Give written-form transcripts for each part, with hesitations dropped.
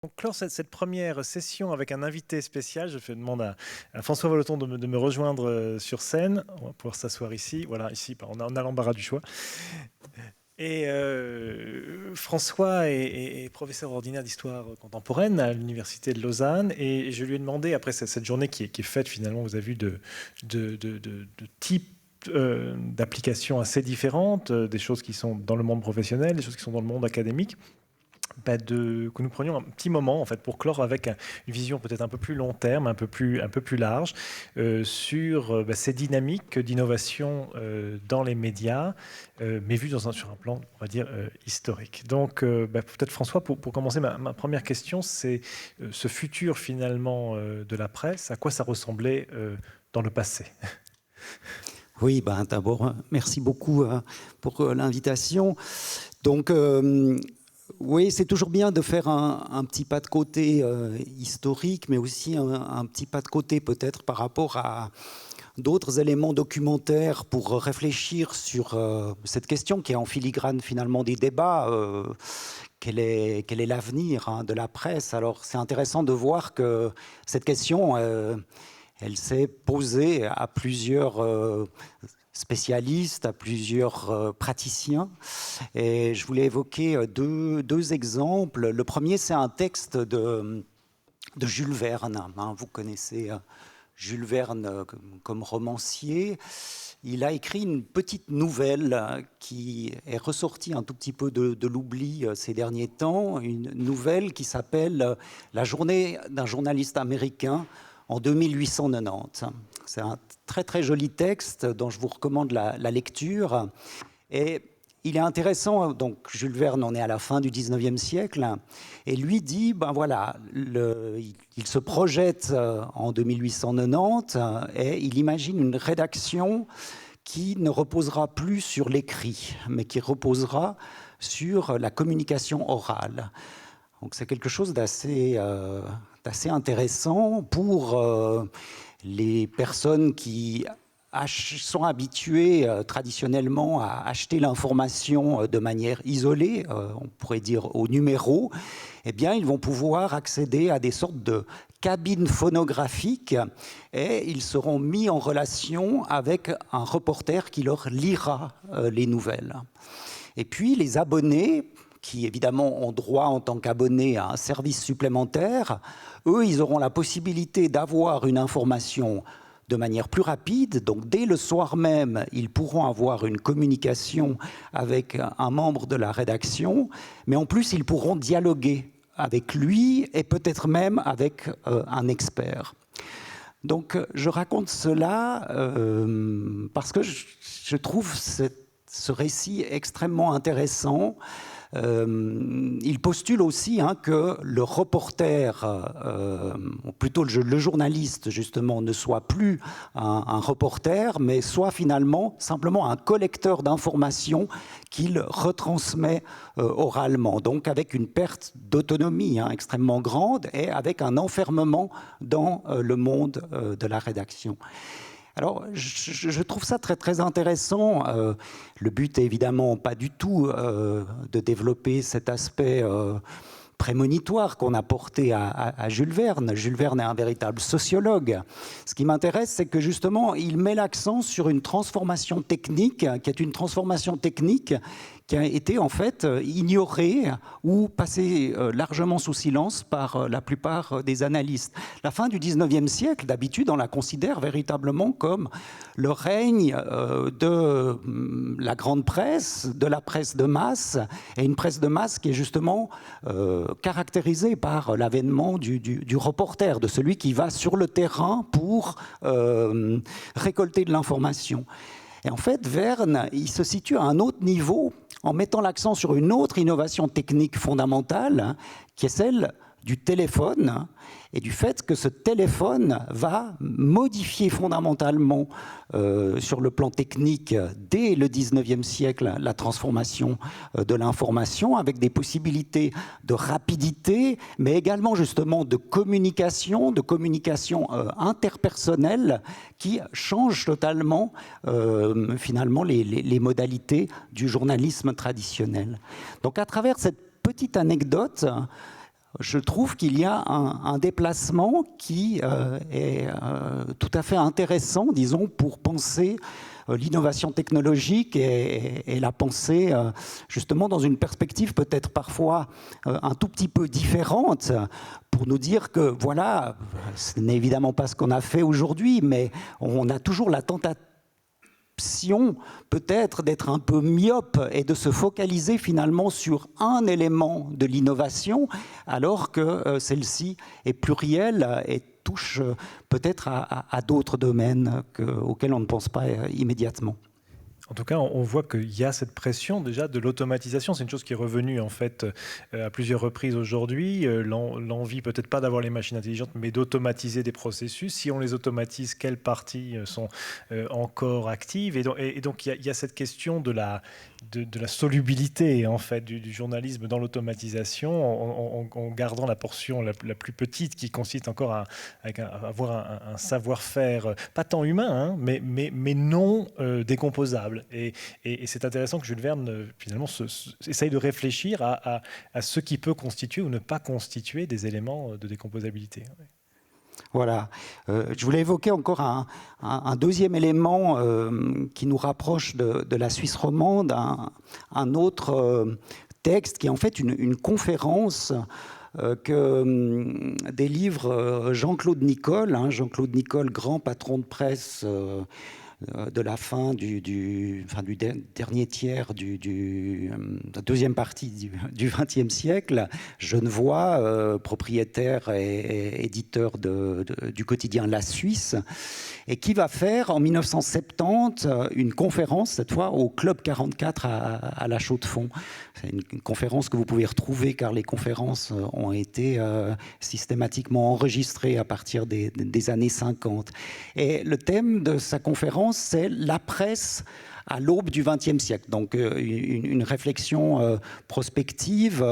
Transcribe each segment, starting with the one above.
Pour clore cette première session avec un invité spécial, je demande à François Vallotton de me rejoindre sur scène. On va pouvoir s'asseoir ici. Voilà, ici, on a l'embarras du choix. Et François est professeur ordinaire d'histoire contemporaine à l'université de Lausanne. Et je lui ai demandé, après cette journée qui est faite finalement, vous avez vu, de types d'applications assez différentes, des choses qui sont dans le monde professionnel, des choses qui sont dans le monde académique, que nous prenions un petit moment en fait pour clore avec une vision peut-être un peu plus long terme, un peu plus large sur ces dynamiques d'innovation dans les médias, mais vues sur un plan, on va dire, historique. Donc peut-être François, pour commencer, ma première question, c'est ce futur finalement de la presse, à quoi ça ressemblait dans le passé? Oui, d'abord, merci beaucoup pour l'invitation. Donc, oui, c'est toujours bien de faire un petit pas de côté historique, mais aussi un petit pas de côté peut-être par rapport à d'autres éléments documentaires pour réfléchir sur cette question qui est en filigrane finalement des débats. Quel est l'avenir de la presse? Alors, c'est intéressant de voir que cette question... elle s'est posée à plusieurs spécialistes, à plusieurs praticiens. Et je voulais évoquer deux exemples. Le premier, c'est un texte de Jules Verne. Vous connaissez Jules Verne comme romancier. Il a écrit une petite nouvelle qui est ressortie un tout petit peu de l'oubli ces derniers temps. Une nouvelle qui s'appelle « La journée d'un journaliste américain » en 2890. C'est un très très joli texte dont je vous recommande la lecture. Et il est intéressant, donc Jules Verne, on est à la fin du 19e siècle, et lui dit, voilà, il se projette en 2890 et il imagine une rédaction qui ne reposera plus sur l'écrit, mais qui reposera sur la communication orale. Donc c'est quelque chose d'assez intéressant pour les personnes qui sont habituées traditionnellement à acheter l'information de manière isolée, on pourrait dire au numéro. Eh bien, ils vont pouvoir accéder à des sortes de cabines phonographiques et ils seront mis en relation avec un reporter qui leur lira les nouvelles. Et puis, les abonnés, qui évidemment ont droit en tant qu'abonnés à un service supplémentaire, eux, ils auront la possibilité d'avoir une information de manière plus rapide. Donc, dès le soir même, ils pourront avoir une communication avec un membre de la rédaction, mais en plus, ils pourront dialoguer avec lui et peut-être même avec un expert. Donc, je raconte cela parce que je trouve ce récit extrêmement intéressant. Il postule aussi que le reporter, plutôt le journaliste justement, ne soit plus un reporter, mais soit finalement simplement un collecteur d'informations qu'il retransmet oralement, donc avec une perte d'autonomie extrêmement grande et avec un enfermement dans le monde de la rédaction. Alors, je trouve ça très, très intéressant. Le but est évidemment pas du tout de développer cet aspect prémonitoire qu'on a porté à Jules Verne. Jules Verne est un véritable sociologue. Ce qui m'intéresse, c'est que justement, il met l'accent sur une transformation technique, qui est une transformation technique qui a été en fait ignorée ou passée largement sous silence par la plupart des analystes. La fin du 19e siècle, d'habitude, on la considère véritablement comme le règne de la grande presse, de la presse de masse, et une presse de masse qui est justement caractérisée par l'avènement du reporter, de celui qui va sur le terrain pour récolter de l'information. Et en fait, Verne, il se situe à un autre niveau en mettant l'accent sur une autre innovation technique fondamentale, qui est celle du téléphone, et du fait que ce téléphone va modifier fondamentalement sur le plan technique dès le 19e siècle la transformation de l'information avec des possibilités de rapidité, mais également justement de communication interpersonnelle qui change totalement finalement les modalités du journalisme traditionnel. Donc à travers cette petite anecdote, je trouve qu'il y a un déplacement qui est tout à fait intéressant, disons, pour penser l'innovation technologique et la penser justement dans une perspective peut-être parfois un tout petit peu différente, pour nous dire que voilà, ce n'est évidemment pas ce qu'on a fait aujourd'hui, mais on a toujours la tentation peut-être d'être un peu myope et de se focaliser finalement sur un élément de l'innovation, alors que celle-ci est plurielle et touche peut-être à d'autres domaines auxquels on ne pense pas immédiatement. En tout cas, on voit qu'il y a cette pression déjà de l'automatisation. C'est une chose qui est revenue en fait à plusieurs reprises aujourd'hui. L'envie peut-être pas d'avoir les machines intelligentes, mais d'automatiser des processus. Si on les automatise, quelles parties sont encore actives? Et donc il y a cette question de la solubilité en fait du journalisme dans l'automatisation, en gardant la portion la plus petite qui consiste encore à avoir un savoir-faire pas tant humain, hein, mais non décomposable. Et c'est intéressant que Jules Verne finalement essaye de réfléchir à ce qui peut constituer ou ne pas constituer des éléments de décomposabilité. Voilà. Je voulais évoquer encore un deuxième élément qui nous rapproche de la Suisse romande, un autre texte qui est en fait une conférence que délivre Jean-Claude Nicole. Jean-Claude Nicole, grand patron de presse de la fin du dernier tiers la deuxième partie du XXe siècle, genevois, propriétaire et éditeur du quotidien La Suisse, et qui va faire en 1970 une conférence, cette fois au Club 44 à La Chaux-de-Fonds. C'est une conférence que vous pouvez retrouver car les conférences ont été systématiquement enregistrées à partir des années 50. Et le thème de sa conférence, c'est la presse à l'aube du XXe siècle. Donc une réflexion prospective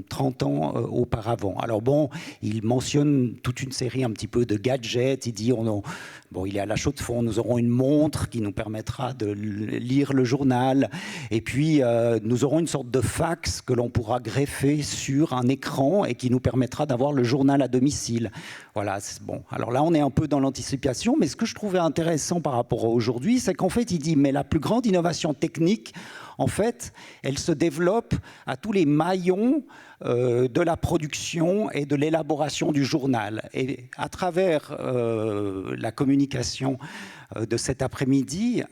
30 ans auparavant. Alors bon, il mentionne toute une série un petit peu de gadgets. Il dit, il est à La Chaux-de-Fonds, nous aurons une montre qui nous permettra de lire le journal. Et puis, nous aurons une sorte de fax que l'on pourra greffer sur un écran et qui nous permettra d'avoir le journal à domicile. Voilà, bon. Alors là, on est un peu dans l'anticipation, mais ce que je trouvais intéressant par rapport à aujourd'hui, c'est qu'en fait, il dit, mais la plus grande innovation technique, en fait, elle se développe à tous les maillons de la production et de l'élaboration du journal. Et à travers la communication de cet après-midi,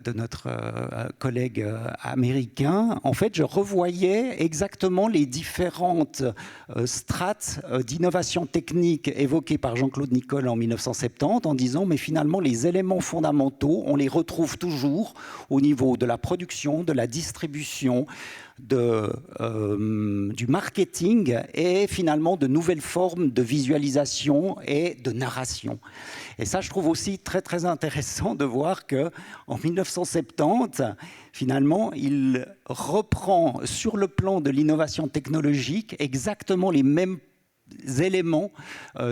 de notre collègue américain, en fait, je revoyais exactement les différentes strates d'innovation technique évoquées par Jean-Claude Nicole en 1970, en disant, mais finalement, les éléments fondamentaux, on les retrouve toujours au niveau de la production, de la distribution, du marketing et finalement de nouvelles formes de visualisation et de narration. Et ça, je trouve aussi très, très intéressant de voir qu'en 1970, finalement, il reprend sur le plan de l'innovation technologique exactement les mêmes éléments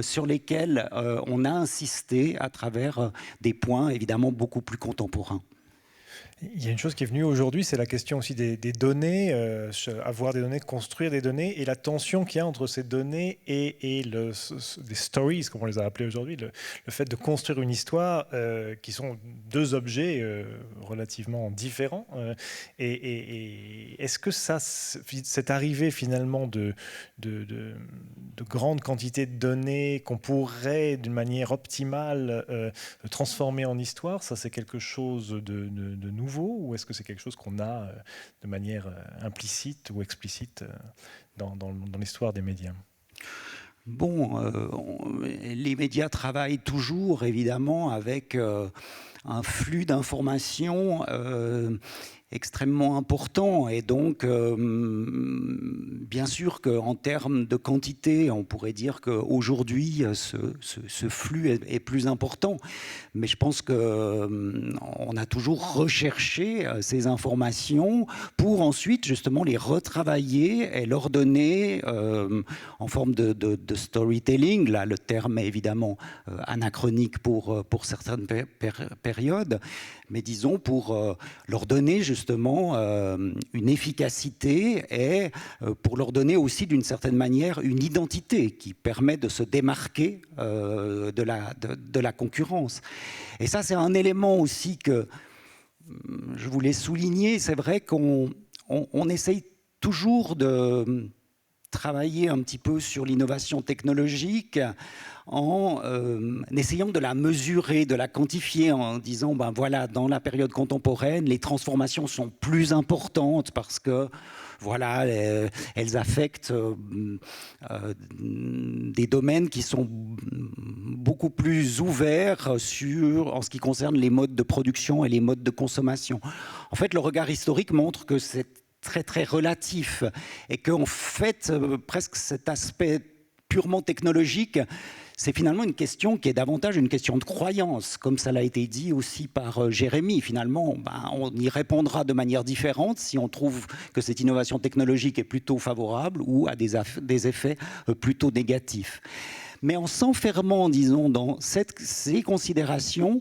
sur lesquels on a insisté à travers des points évidemment beaucoup plus contemporains. Il y a une chose qui est venue aujourd'hui, c'est la question aussi des données, avoir des données, construire des données, et la tension qu'il y a entre ces données et des stories, comme on les a appelées aujourd'hui, le fait de construire une histoire, qui sont deux objets relativement différents. Et est-ce que cette arrivée finalement de grandes quantités de données qu'on pourrait d'une manière optimale transformer en histoire, ça c'est quelque chose de nouveau, ou est-ce que c'est quelque chose qu'on a de manière implicite ou explicite dans l'histoire des médias? Bon, les médias travaillent toujours évidemment avec un flux d'informations extrêmement important, et donc bien sûr qu'en termes de quantité, on pourrait dire qu'aujourd'hui ce flux est plus important, mais je pense qu'on a toujours recherché ces informations pour ensuite justement les retravailler et leur donner en forme de storytelling. Là, le terme est évidemment anachronique pour certaines période, mais disons pour leur donner justement une efficacité et pour leur donner aussi d'une certaine manière une identité qui permet de se démarquer de la concurrence. Et ça, c'est un élément aussi que je voulais souligner. C'est vrai qu'on essaye toujours de travailler un petit peu sur l'innovation technologique en essayant de la mesurer, de la quantifier, en disant, ben voilà, dans la période contemporaine, les transformations sont plus importantes parce que voilà, elles affectent des domaines qui sont beaucoup plus ouverts en ce qui concerne les modes de production et les modes de consommation. En fait, le regard historique montre que c'est très très relatif et qu'en fait, presque cet aspect purement technologique, c'est finalement une question qui est davantage une question de croyance, comme ça l'a été dit aussi par Jérémy. Finalement, on y répondra de manière différente si on trouve que cette innovation technologique est plutôt favorable ou a des effets plutôt négatifs. Mais en s'enfermant, disons, dans ces considérations,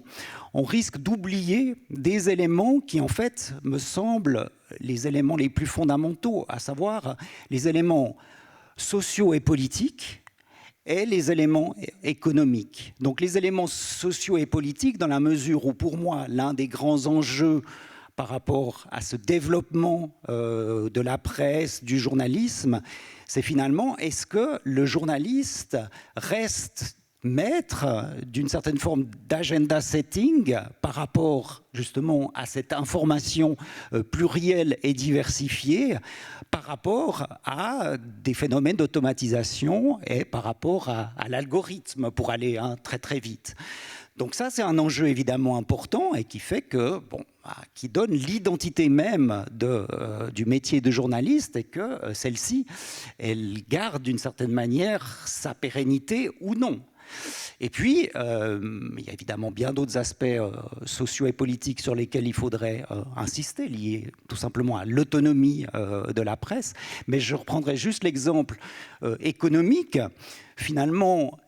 on risque d'oublier des éléments qui, en fait, me semblent les éléments les plus fondamentaux, à savoir les éléments sociaux et politiques, et les éléments économiques. Donc les éléments sociaux et politiques, dans la mesure où, pour moi, l'un des grands enjeux par rapport à ce développement de la presse, du journalisme, c'est finalement, est-ce que le journaliste reste maître d'une certaine forme d'agenda setting par rapport justement à cette information plurielle et diversifiée, par rapport à des phénomènes d'automatisation et par rapport à l'algorithme pour aller très très vite. Donc ça, c'est un enjeu évidemment important et qui fait que, qui donne l'identité même du métier de journaliste et que celle-ci, elle garde d'une certaine manière sa pérennité ou non. Et puis, il y a évidemment bien d'autres aspects sociaux et politiques sur lesquels il faudrait insister, liés tout simplement à l'autonomie de la presse. Mais je reprendrai juste l'exemple économique. Finalement,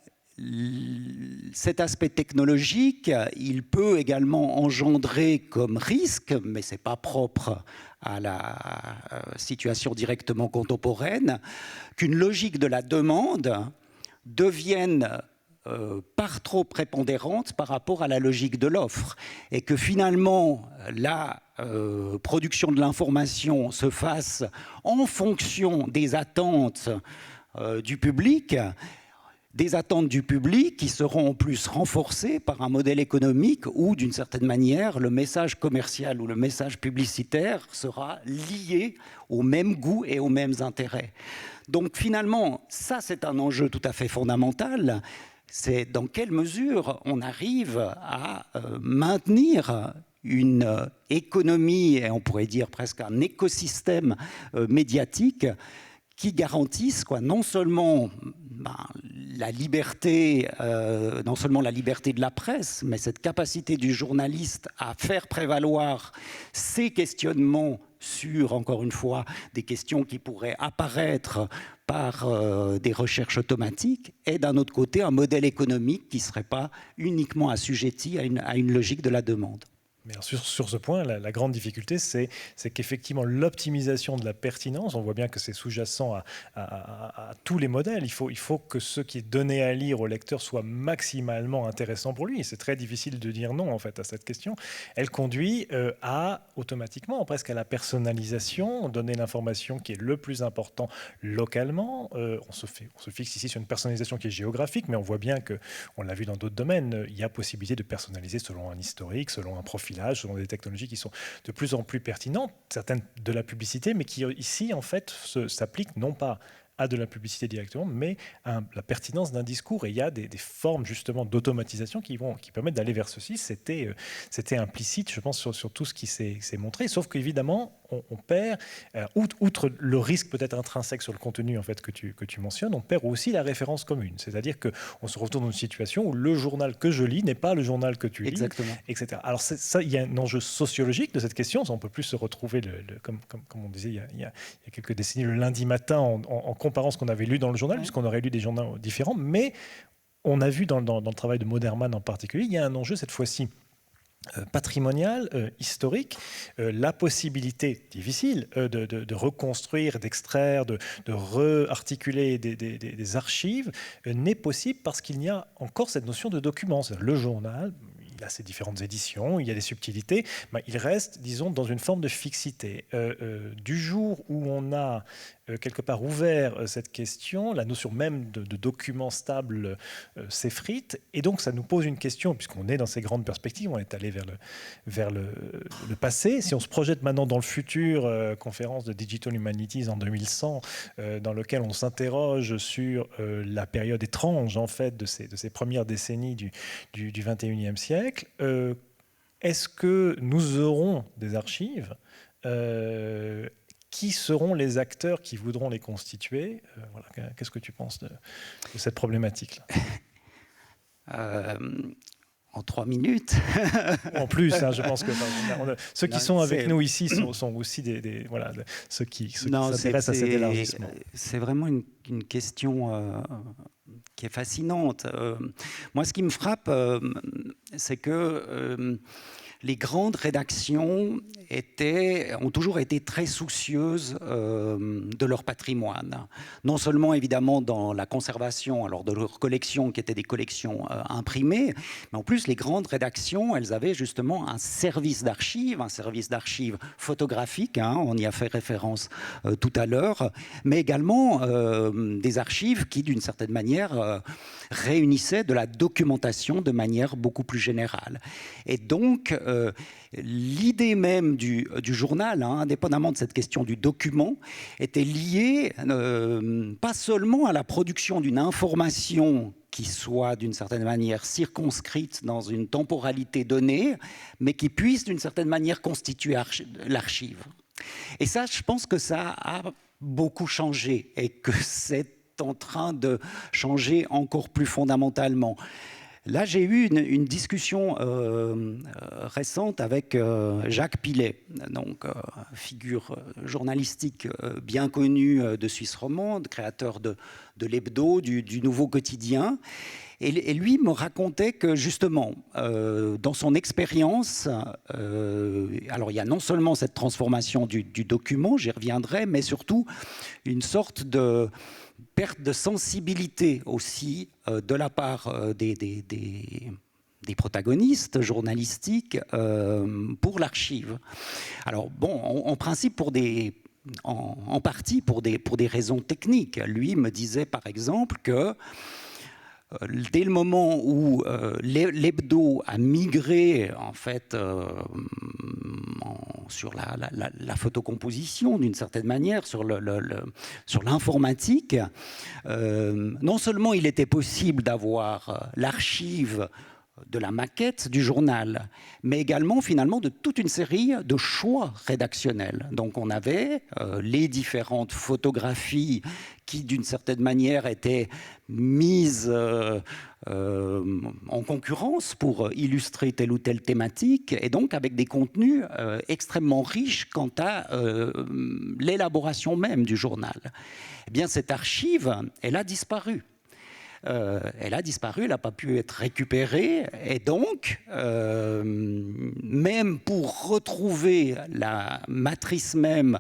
cet aspect technologique, il peut également engendrer comme risque, mais ce n'est pas propre à la situation directement contemporaine, qu'une logique de la demande devienne par trop prépondérante par rapport à la logique de l'offre et que finalement la production de l'information se fasse en fonction des attentes du public, des attentes du public qui seront en plus renforcées par un modèle économique où, d'une certaine manière, le message commercial ou le message publicitaire sera lié aux mêmes goûts et aux mêmes intérêts. Donc finalement, ça c'est un enjeu tout à fait fondamental. C'est dans quelle mesure on arrive à maintenir une économie, et on pourrait dire presque un écosystème médiatique qui garantisse non seulement la liberté, non seulement la liberté de la presse, mais cette capacité du journaliste à faire prévaloir ses questionnements sur, encore une fois, des questions qui pourraient apparaître par des recherches automatiques, et d'un autre côté, un modèle économique qui ne serait pas uniquement assujetti à une logique de la demande. Mais alors sur ce point, la grande difficulté, c'est qu'effectivement, l'optimisation de la pertinence, on voit bien que c'est sous-jacent à tous les modèles. Il faut que ce qui est donné à lire au lecteur soit maximalement intéressant pour lui. Et c'est très difficile de dire non, en fait, à cette question. Elle conduit automatiquement, presque à la personnalisation, donner l'information qui est le plus important localement. On se fixe ici sur une personnalisation qui est géographique, mais on voit bien que, on l'a vu dans d'autres domaines, il y a possibilité de personnaliser selon un historique, selon un profil, selon des technologies qui sont de plus en plus pertinentes, certaines de la publicité, mais qui ici, en fait, s'appliquent non pas à de la publicité directement, mais à la pertinence d'un discours. Et il y a des formes justement d'automatisation qui permettent d'aller vers ceci. C'était implicite, je pense, sur tout ce qui s'est montré, sauf qu'évidemment, on perd, outre le risque peut-être intrinsèque sur le contenu en fait, que tu mentionnes, on perd aussi la référence commune. C'est-à-dire qu'on se retrouve dans une situation où le journal que je lis n'est pas le journal que tu lis, exactement, etc. Alors ça, il y a un enjeu sociologique de cette question. Ça, on peut plus se retrouver, comme on disait il y a quelques décennies, le lundi matin en comparant ce qu'on avait lu dans le journal, puisqu'on aurait lu des journaux différents. Mais on a vu dans le travail de Moderman en particulier, il y a un enjeu cette fois-ci patrimoniale, historique, la possibilité difficile de reconstruire, d'extraire, de réarticuler des archives n'est possible parce qu'il y a encore cette notion de document. C'est-à-dire le journal, il a ses différentes éditions, il y a des subtilités, mais il reste, disons, dans une forme de fixité. Du jour où on a quelque part ouvert cette question, la notion même de document stable s'effrite, et donc ça nous pose une question, puisqu'on est dans ces grandes perspectives, on est allé vers le passé. Si on se projette maintenant dans le futur, conférence de Digital Humanities en 2100, dans lequel on s'interroge sur la période étrange en fait de ces premières décennies du 21e siècle, est-ce que nous aurons des archives qui seront les acteurs qui voudront les constituer? Voilà. Qu'est-ce que tu penses de cette problématique-là? En 3 minutes. En plus, hein, je pense que ceux qui sont avec nous ici sont aussi voilà, ceux qui s'intéressent à cet élargissement. C'est vraiment une question qui est fascinante. Moi, ce qui me frappe, c'est que les grandes rédactions ont toujours été très soucieuses de leur patrimoine. Non seulement, évidemment, dans la conservation de leurs collections, qui étaient des collections imprimées, mais en plus, les grandes rédactions, elles avaient justement un service d'archives photographique, hein, on y a fait référence tout à l'heure, mais également des archives qui, d'une certaine manière, réunissaient de la documentation de manière beaucoup plus générale. Et donc, l'idée même du journal, hein, indépendamment de cette question du document, était liée pas seulement à la production d'une information qui soit d'une certaine manière circonscrite dans une temporalité donnée, mais qui puisse d'une certaine manière constituer l'archive. Et ça, je pense que ça a beaucoup changé et que c'est en train de changer encore plus fondamentalement. Là, j'ai eu une discussion récente avec Jacques Pillet, donc figure journalistique bien connue de Suisse romande, créateur de l'Hebdo, du Nouveau Quotidien. Et lui me racontait que justement, dans son expérience, alors il y a non seulement cette transformation du document, j'y reviendrai, mais surtout une sorte de perte de sensibilité aussi de la part des protagonistes journalistiques pour l'archive. Alors bon, en principe en partie pour des raisons techniques. Lui me disait par exemple que dès le moment où l'hebdo a migré en fait sur la photocomposition d'une certaine manière, sur l'informatique, non seulement il était possible d'avoir l'archive de la maquette du journal, mais également finalement de toute une série de choix rédactionnels. Donc on avait les différentes photographies qui d'une certaine manière étaient mises en concurrence pour illustrer telle ou telle thématique, et donc avec des contenus extrêmement riches quant à l'élaboration même du journal. Eh bien cette archive, elle a disparu. Elle a disparu, elle n'a pas pu être récupérée, et donc, même pour retrouver la matrice même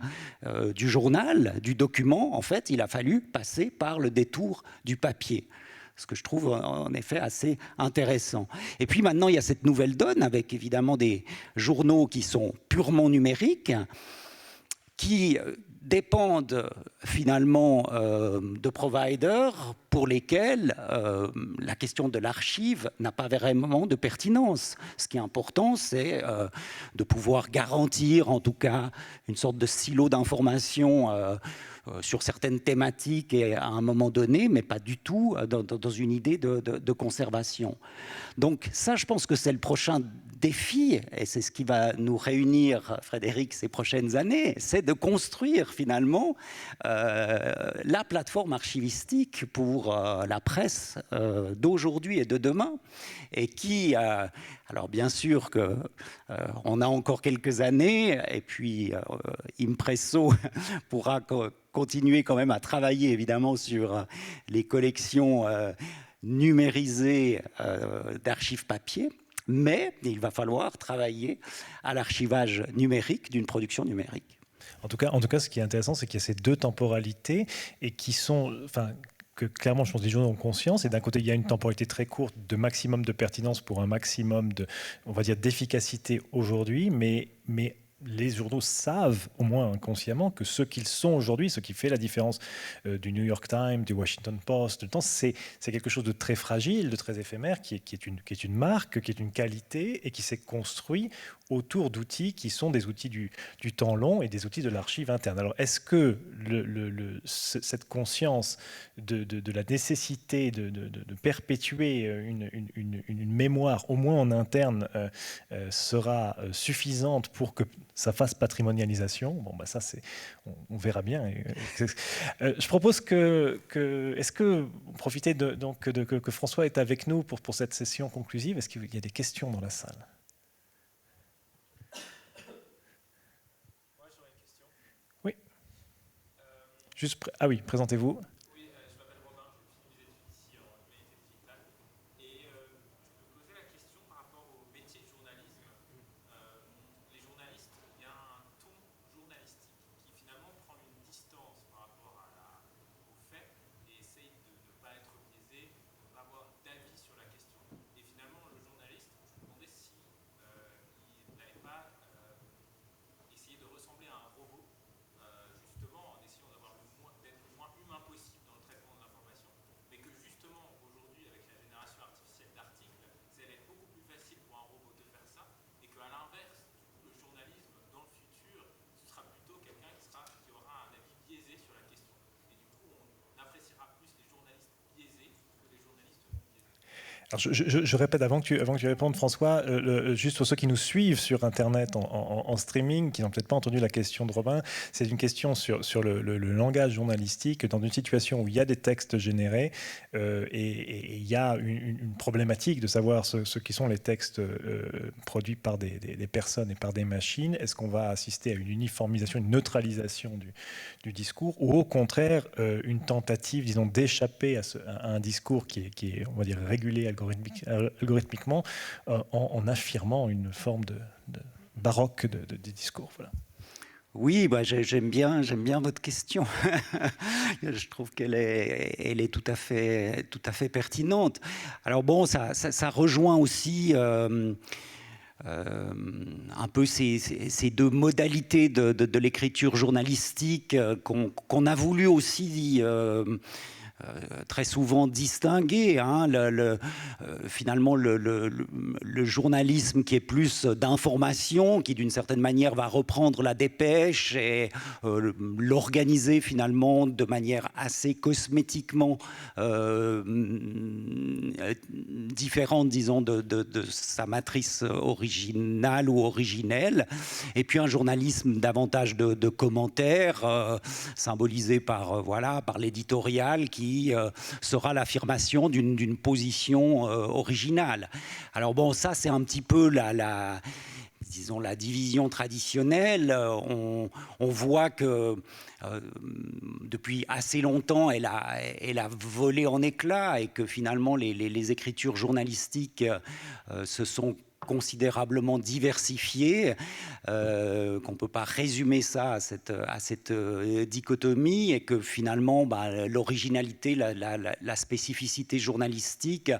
du journal, du document, en fait, il a fallu passer par le détour du papier. Ce que je trouve en effet assez intéressant. Et puis maintenant, il y a cette nouvelle donne avec évidemment des journaux qui sont purement numériques, qui dépendent finalement de providers pour lesquels la question de l'archive n'a pas vraiment de pertinence. Ce qui est important, c'est de pouvoir garantir en tout cas une sorte de silo d'information sur certaines thématiques et à un moment donné, mais pas du tout dans une idée de conservation. Donc ça, je pense que c'est le prochain défi, et c'est ce qui va nous réunir, Frédéric, ces prochaines années, c'est de construire finalement la plateforme archivistique pour la presse d'aujourd'hui et de demain, et qui, alors bien sûr qu'on a encore quelques années, et puis Impresso pourra continuer quand même à travailler évidemment sur les collections numérisées d'archives papier. mais il va falloir travailler à l'archivage numérique d'une production numérique. En tout cas, ce qui est intéressant, c'est qu'il y a ces deux temporalités et qui sont, enfin, que clairement, je pense, les journaux ont conscience. Et d'un côté, il y a une temporalité très courte de maximum de pertinence pour un maximum de, on va dire, d'efficacité aujourd'hui, mais les journaux savent, au moins inconsciemment, que ce qu'ils sont aujourd'hui, ce qui fait la différence du New York Times, du Washington Post, c'est quelque chose de très fragile, de très éphémère, qui est une marque, qui est une qualité et qui s'est construit autour d'outils qui sont des outils du temps long et des outils de l'archive interne. Alors, est-ce que cette conscience de la nécessité de perpétuer une mémoire, au moins en interne, sera suffisante pour que ça fasse patrimonialisation? Bon, bah ça, on verra bien. Je propose est-ce que vous profitez que François est avec nous pour cette session conclusive? Est-ce qu'il y a des questions dans la salle? Oui. Ah oui, présentez-vous. Alors je répète avant que tu répondes, François, juste pour ceux qui nous suivent sur Internet en streaming, qui n'ont peut-être pas entendu la question de Robin, c'est une question sur le langage journalistique dans une situation où il y a des textes générés et il y a une problématique de savoir ce qui sont les textes produits par des personnes et par des machines. Est-ce qu'on va assister à une uniformisation, une neutralisation du discours, ou au contraire une tentative, disons, d'échapper à un discours qui est, on va dire, régulé algorithmiquement en affirmant une forme de baroque des discours. Voilà. Oui, bah, j'aime bien votre question. Je trouve qu'elle est tout à fait pertinente. Alors bon, ça rejoint aussi un peu ces deux modalités de l'écriture journalistique qu'on a voulu aussi très souvent distinguer, hein, finalement le journalisme qui est plus d'information, qui d'une certaine manière va reprendre la dépêche et l'organiser finalement de manière assez cosmétiquement différente, disons, de sa matrice originale ou originelle, et puis un journalisme davantage de commentaires, symbolisé par, voilà, par l'éditorial qui sera l'affirmation d'une position originale. Alors bon, ça c'est un petit peu disons, la division traditionnelle. On voit que depuis assez longtemps, elle a volé en éclats et que finalement les écritures journalistiques se sont considérablement diversifié, qu'on ne peut pas résumer ça à cette dichotomie, et que finalement l'originalité, la spécificité journalistique,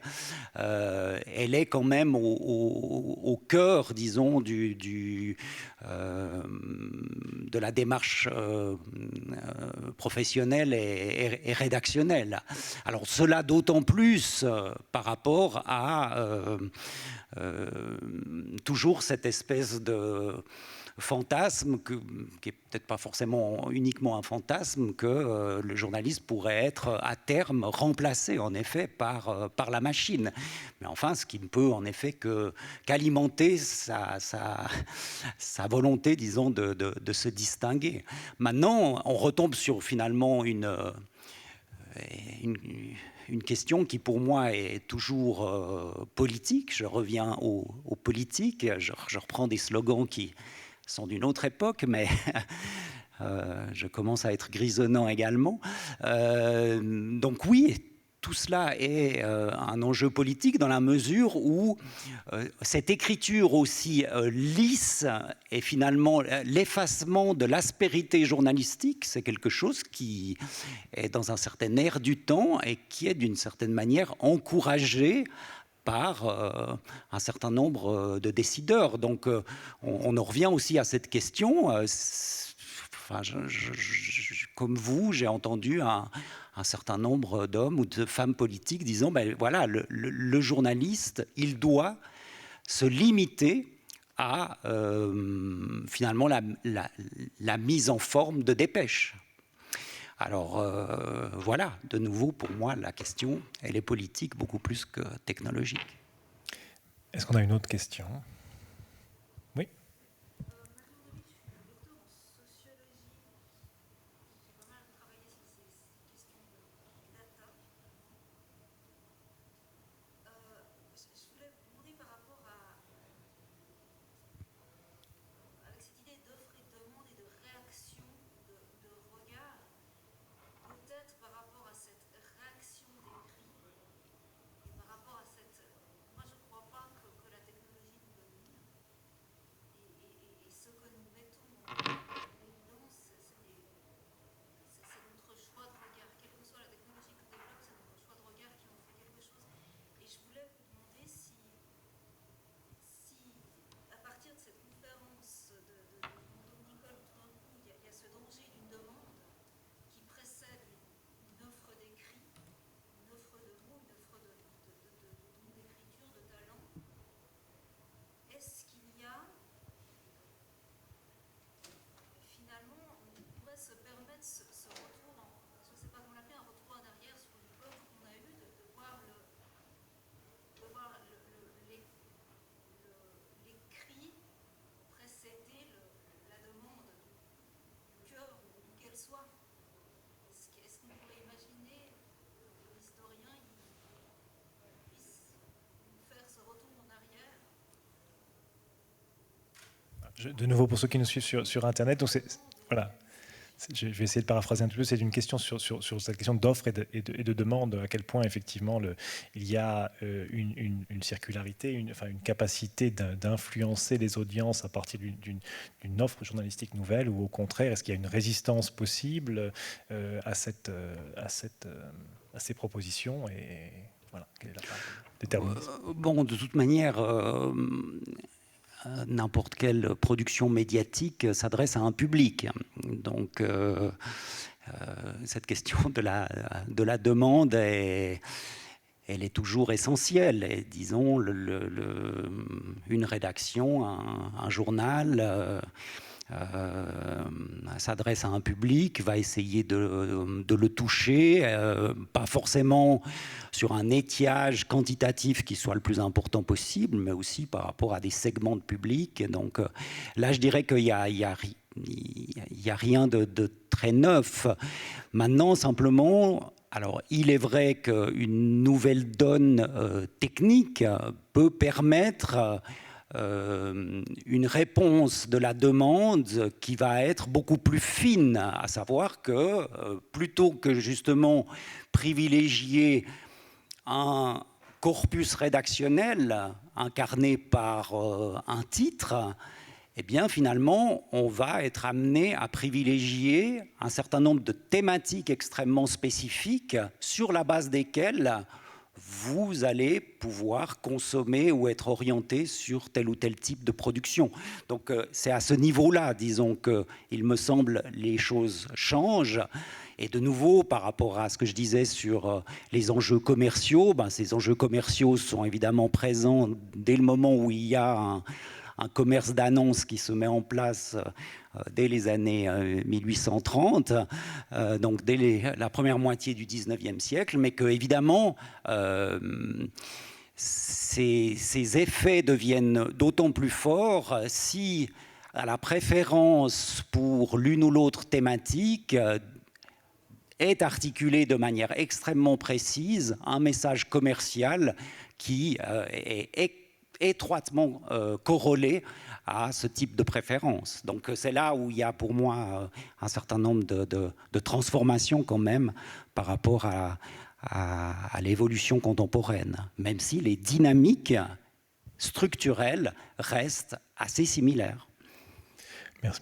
elle est quand même au cœur, disons, de la démarche professionnelle et rédactionnelle. Alors cela d'autant plus par rapport à toujours cette espèce de fantasme, qui est peut-être pas forcément uniquement un fantasme, que le journaliste pourrait être à terme remplacé en effet par la machine. Mais enfin, ce qui ne peut en effet qu'alimenter sa volonté, disons, de se distinguer. Maintenant, on retombe sur finalement une question qui pour moi est toujours politique. Je reviens au politique, je reprends des slogans qui sont d'une autre époque, mais je commence à être grisonnant également. Donc oui, tout cela est un enjeu politique dans la mesure où cette écriture aussi lisse et finalement l'effacement de l'aspérité journalistique, c'est quelque chose qui est dans un certain air du temps et qui est d'une certaine manière encouragé par un certain nombre de décideurs. Donc on en revient aussi à cette question. Enfin, comme vous, j'ai entendu un certain nombre d'hommes ou de femmes politiques disant ben voilà, le journaliste, il doit se limiter à finalement la mise en forme de dépêches. Alors voilà, de nouveau, pour moi, la question, elle est politique beaucoup plus que technologique. Est-ce qu'on a une autre question ? Oui. De nouveau, pour ceux qui nous suivent sur Internet, donc voilà, je vais essayer de paraphraser un petit peu, c'est une question sur cette question d'offre et de demande, à quel point effectivement il y a une circularité, une capacité d'influencer les audiences à partir d'une offre journalistique nouvelle, ou au contraire, est-ce qu'il y a une résistance possible à ces propositions, et voilà, quelle est la part déterministe. Bon, de toute manière, n'importe quelle production médiatique s'adresse à un public. Donc, cette question de la demande, elle est toujours essentielle. Et disons, une rédaction, un journal s'adresse à un public, va essayer de le toucher, pas forcément sur un étiage quantitatif qui soit le plus important possible, mais aussi par rapport à des segments de public. Donc là, je dirais qu'il y a rien de très neuf. Maintenant, simplement, alors il est vrai qu'une nouvelle donne technique peut permettre une réponse de la demande qui va être beaucoup plus fine, à savoir que plutôt que justement privilégier un corpus rédactionnel incarné par un titre, eh bien finalement on va être amené à privilégier un certain nombre de thématiques extrêmement spécifiques sur la base desquelles vous allez pouvoir consommer ou être orienté sur tel ou tel type de production. Donc c'est à ce niveau-là, disons, qu'il me semble les choses changent. Et de nouveau, par rapport à ce que je disais sur les enjeux commerciaux, ces enjeux commerciaux sont évidemment présents dès le moment où il y a un commerce d'annonces qui se met en place dès les années 1830, donc dès la première moitié du 19e siècle, mais que évidemment ces effets deviennent d'autant plus forts si à la préférence pour l'une ou l'autre thématique est articulé de manière extrêmement précise un message commercial qui est étroitement corrélé à ce type de préférence. Donc c'est là où il y a pour moi un certain nombre de transformations quand même par rapport à à l'évolution contemporaine, même si les dynamiques structurelles restent assez similaires.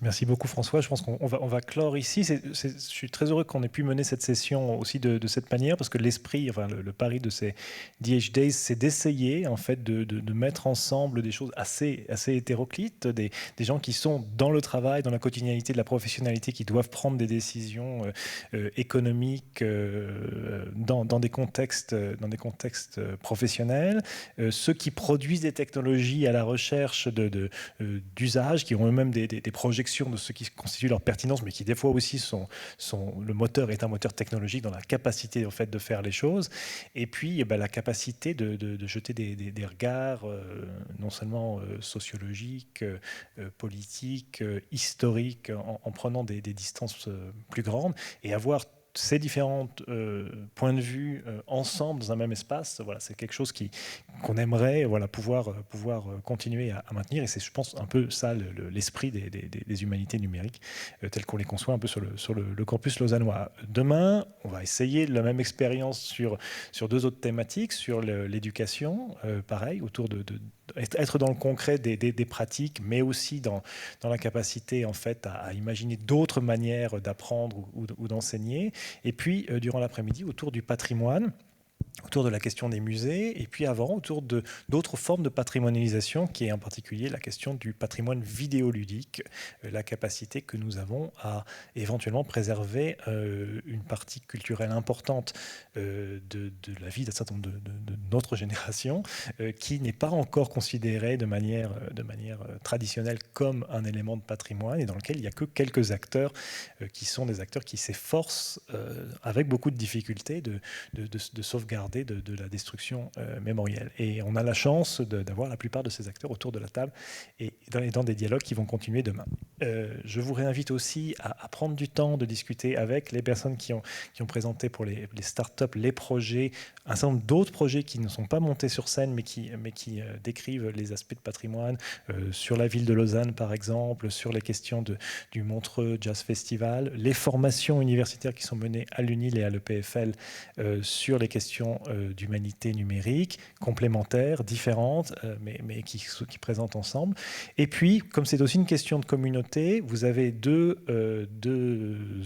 Merci beaucoup François. Je pense qu'on va clore ici. Je suis très heureux qu'on ait pu mener cette session aussi de cette manière, parce que l'esprit, enfin le pari de ces DH Days, c'est d'essayer en fait de mettre ensemble des choses assez hétéroclites, des gens qui sont dans le travail, dans la quotidiennité de la professionnalité, qui doivent prendre des décisions économiques dans des contextes professionnels, ceux qui produisent des technologies à la recherche d'usages, qui ont eux-mêmes des projets de ce qui constitue leur pertinence, mais qui des fois aussi le moteur est un moteur technologique dans la capacité en fait de faire les choses, et puis la capacité de jeter des regards non seulement sociologiques, politiques, historiques, en prenant des distances plus grandes, et avoir ces différents points de vue ensemble dans un même espace. Voilà, c'est quelque chose qu'on aimerait pouvoir continuer à maintenir, et c'est, je pense, un peu ça l'esprit des humanités numériques tel qu'on les conçoit un peu sur le campus lausannois. Demain, on va essayer la même expérience sur deux autres thématiques, sur l'éducation, pareil, autour être dans le concret des pratiques, mais aussi dans la capacité en fait à imaginer d'autres manières d'apprendre ou d'enseigner. Et puis, durant l'après-midi, autour du patrimoine, autour de la question des musées, et puis avant, autour d'autres formes de patrimonialisation, qui est en particulier la question du patrimoine vidéoludique, la capacité que nous avons à éventuellement préserver une partie culturelle importante de la vie d'un certain nombre de notre génération, qui n'est pas encore considérée de manière traditionnelle comme un élément de patrimoine, et dans lequel il n'y a que quelques acteurs qui sont des acteurs qui s'efforcent, avec beaucoup de difficultés, de sauvegarder de la destruction mémorielle. Et on a la chance d'avoir la plupart de ces acteurs autour de la table et dans des dialogues qui vont continuer demain. Je vous réinvite aussi à prendre du temps de discuter avec les personnes qui ont présenté pour les startups, les projets, un certain nombre d'autres projets qui ne sont pas montés sur scène, mais qui décrivent les aspects de patrimoine, sur la ville de Lausanne par exemple, sur les questions du Montreux Jazz Festival, les formations universitaires qui sont menées à l'UNIL et à l'EPFL sur les questions d'humanité numérique, complémentaires, différentes, mais qui présentent ensemble. Et puis, comme c'est aussi une question de communauté, vous avez deux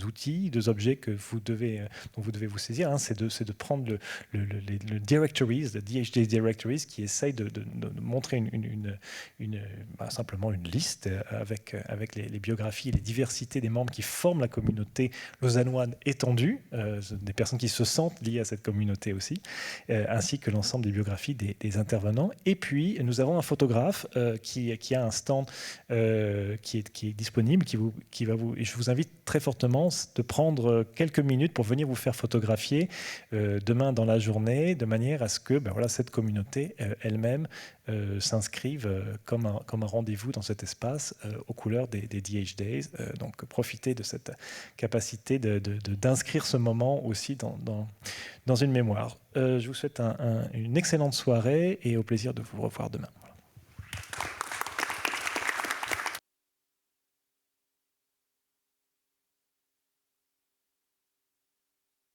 outils, deux objets dont vous devez vous saisir. Un, c'est de prendre le directories, le DHD directories, qui essaye de montrer simplement une liste avec les biographies et les diversités des membres qui forment la communauté lausannoise étendue, des personnes qui se sentent liées à cette communauté aussi, ainsi que l'ensemble des biographies des intervenants. Et puis, nous avons un photographe qui a un stand qui est disponible, et je vous invite très fortement de prendre quelques minutes pour venir vous faire photographier demain dans la journée, de manière à ce que cette communauté elle-même s'inscrive comme un rendez-vous dans cet espace aux couleurs des DH Days. Donc profitez de cette capacité d'inscrire ce moment aussi dans une mémoire. Je vous souhaite une excellente soirée et au plaisir de vous revoir demain.